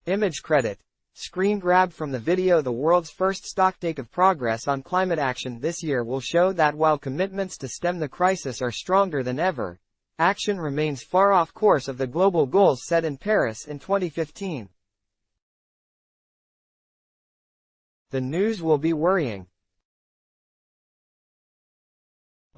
Image credit. Screen grab from the video. The world's first stocktake of progress on climate action this year will show that while commitments to stem the crisis are stronger than ever, action remains far off course of the global goals set in Paris in 2015. The news will be worrying,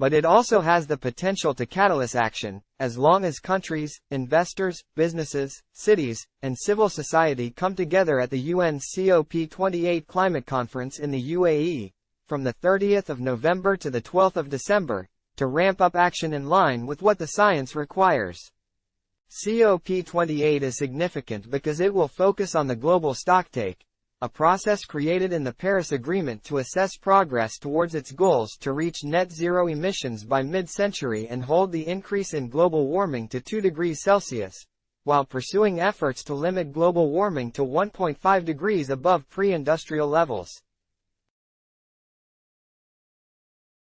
but it also has the potential to catalyze action, as long as countries, investors, businesses, cities, and civil society come together at the UN's COP28 climate conference in the UAE, from the 30th of November to the 12th of December, to ramp up action in line with what the science requires. COP28 is significant because it will focus on the global stocktake, a process created in the Paris Agreement to assess progress towards its goals to reach net zero emissions by mid-century and hold the increase in global warming to 2 degrees Celsius, while pursuing efforts to limit global warming to 1.5 degrees above pre-industrial levels.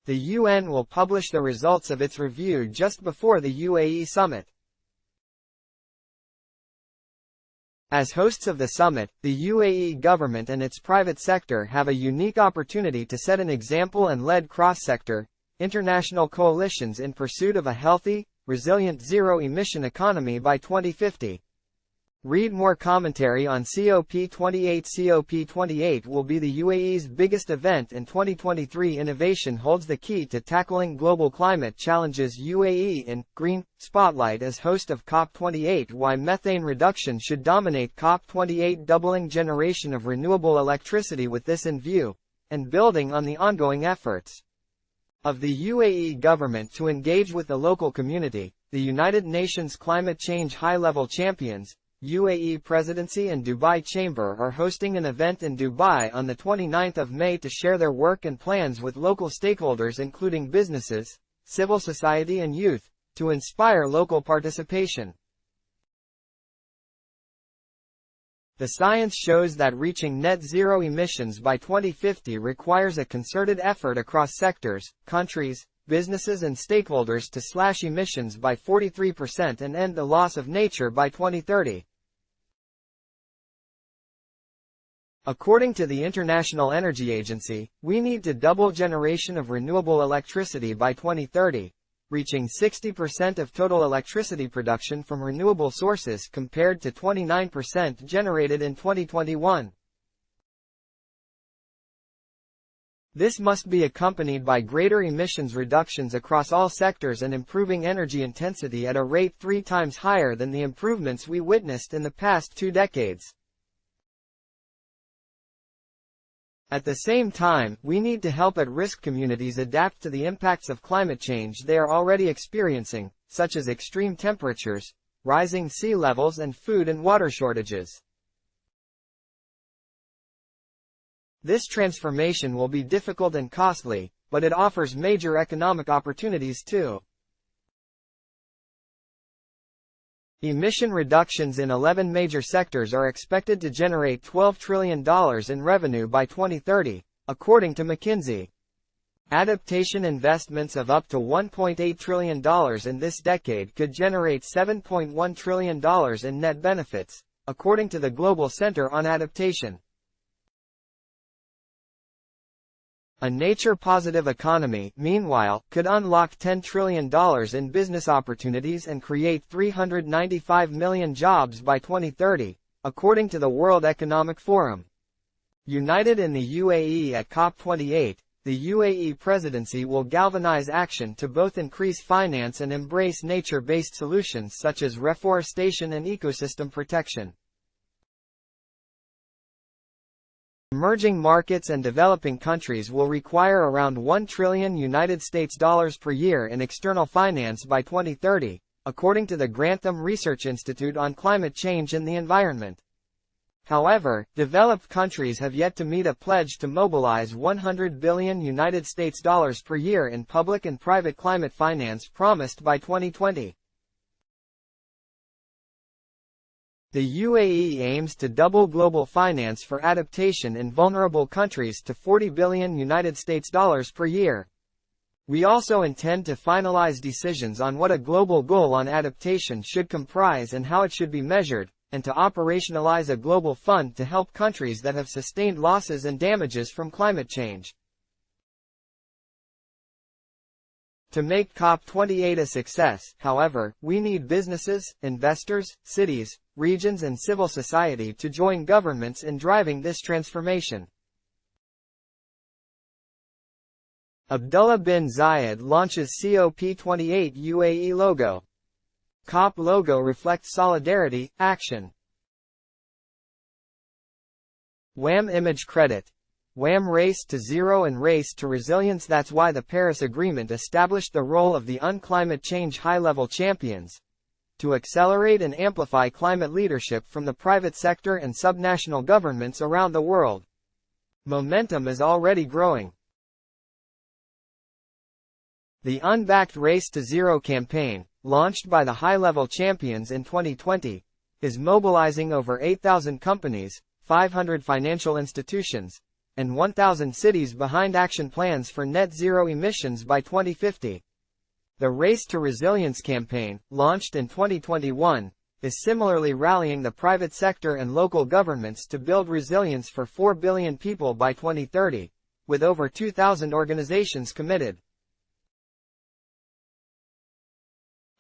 The UN will publish the results of its review just before the UAE summit. As hosts of the summit, the UAE government and its private sector have a unique opportunity to set an example and lead cross-sector, international coalitions in pursuit of a healthy, resilient zero-emission economy by 2050. Read more commentary on COP28. COP28 will be the UAE's biggest event in 2023. Innovation holds the key to tackling global climate challenges. UAE in Green Spotlight as host of COP28. Why methane reduction should dominate COP28. Doubling generation of renewable electricity. With this in view, and building on the ongoing efforts of the UAE government to engage with the local community, the United Nations Climate Change High-Level Champions, UAE Presidency and Dubai Chamber are hosting an event in Dubai on the 29th of May to share their work and plans with local stakeholders including businesses, civil society and youth, to inspire local participation. The science shows that reaching net zero emissions by 2050 requires a concerted effort across sectors, countries, businesses and stakeholders to slash emissions by 43% and end the loss of nature by 2030. According to the International Energy Agency, we need to double generation of renewable electricity by 2030, reaching 60% of total electricity production from renewable sources compared to 29% generated in 2021. This must be accompanied by greater emissions reductions across all sectors and improving energy intensity at a rate 3 times higher than the improvements we witnessed in the past 2 decades. At the same time, we need to help at-risk communities adapt to the impacts of climate change they are already experiencing, such as extreme temperatures, rising sea levels and food and water shortages. This transformation will be difficult and costly, but it offers major economic opportunities too. Emission reductions in 11 major sectors are expected to generate $12 trillion in revenue by 2030, according to McKinsey. Adaptation investments of up to $1.8 trillion in this decade could generate $7.1 trillion in net benefits, according to the Global Center on Adaptation. A nature-positive economy, meanwhile, could unlock $10 trillion in business opportunities and create 395 million jobs by 2030, according to the World Economic Forum. United in the UAE at COP28, the UAE presidency will galvanize action to both increase finance and embrace nature-based solutions such as reforestation and ecosystem protection. Emerging markets and developing countries will require around $1 trillion per year in external finance by 2030, according to the Grantham Research Institute on Climate Change and the Environment. However, developed countries have yet to meet a pledge to mobilize $100 billion per year in public and private climate finance promised by 2020. The UAE aims to double global finance for adaptation in vulnerable countries to $40 billion per year. We also intend to finalize decisions on what a global goal on adaptation should comprise and how it should be measured, and to operationalize a global fund to help countries that have sustained losses and damages from climate change. To make COP28 a success, however, we need businesses, investors, cities, regions and civil society to join governments in driving this transformation. Abdullah bin Zayed launches COP28 UAE logo. COP logo reflects solidarity, action. WAM image credit. WAM Race to Zero and Race to Resilience. That's why the Paris Agreement established the role of the Unclimate Change High-Level Champions to accelerate and amplify climate leadership from the private sector and subnational governments around the world. Momentum is already growing. The Unbacked Race to Zero campaign, launched by the high-level champions in 2020, is mobilizing over 8,000 companies, 500 financial institutions, and 1,000 cities behind action plans for net zero emissions by 2050. The Race to Resilience campaign, launched in 2021, is similarly rallying the private sector and local governments to build resilience for 4 billion people by 2030, with over 2,000 organizations committed.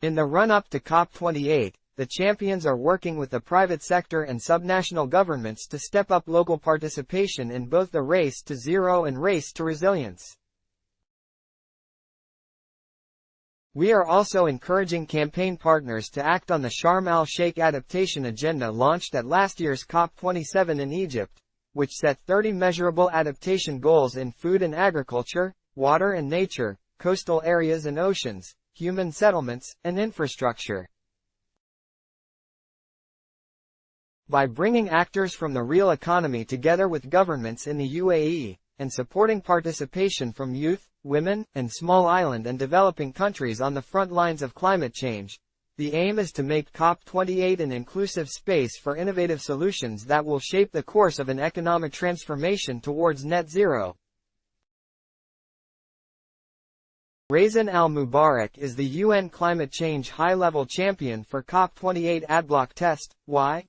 In the run-up to COP28, the champions are working with the private sector and subnational governments to step up local participation in both the Race to Zero and Race to Resilience. We are also encouraging campaign partners to act on the Sharm el-Sheikh Adaptation Agenda launched at last year's COP27 in Egypt, which set 30 measurable adaptation goals in food and agriculture, water and nature, coastal areas and oceans, human settlements, and infrastructure. By bringing actors from the real economy together with governments in the UAE, and supporting participation from youth, women, and small island and developing countries on the front lines of climate change, the aim is to make COP28 an inclusive space for innovative solutions that will shape the course of an economic transformation towards net zero. Raisin al-Mubarak is the UN climate change high-level champion for COP28 adblock test. Why?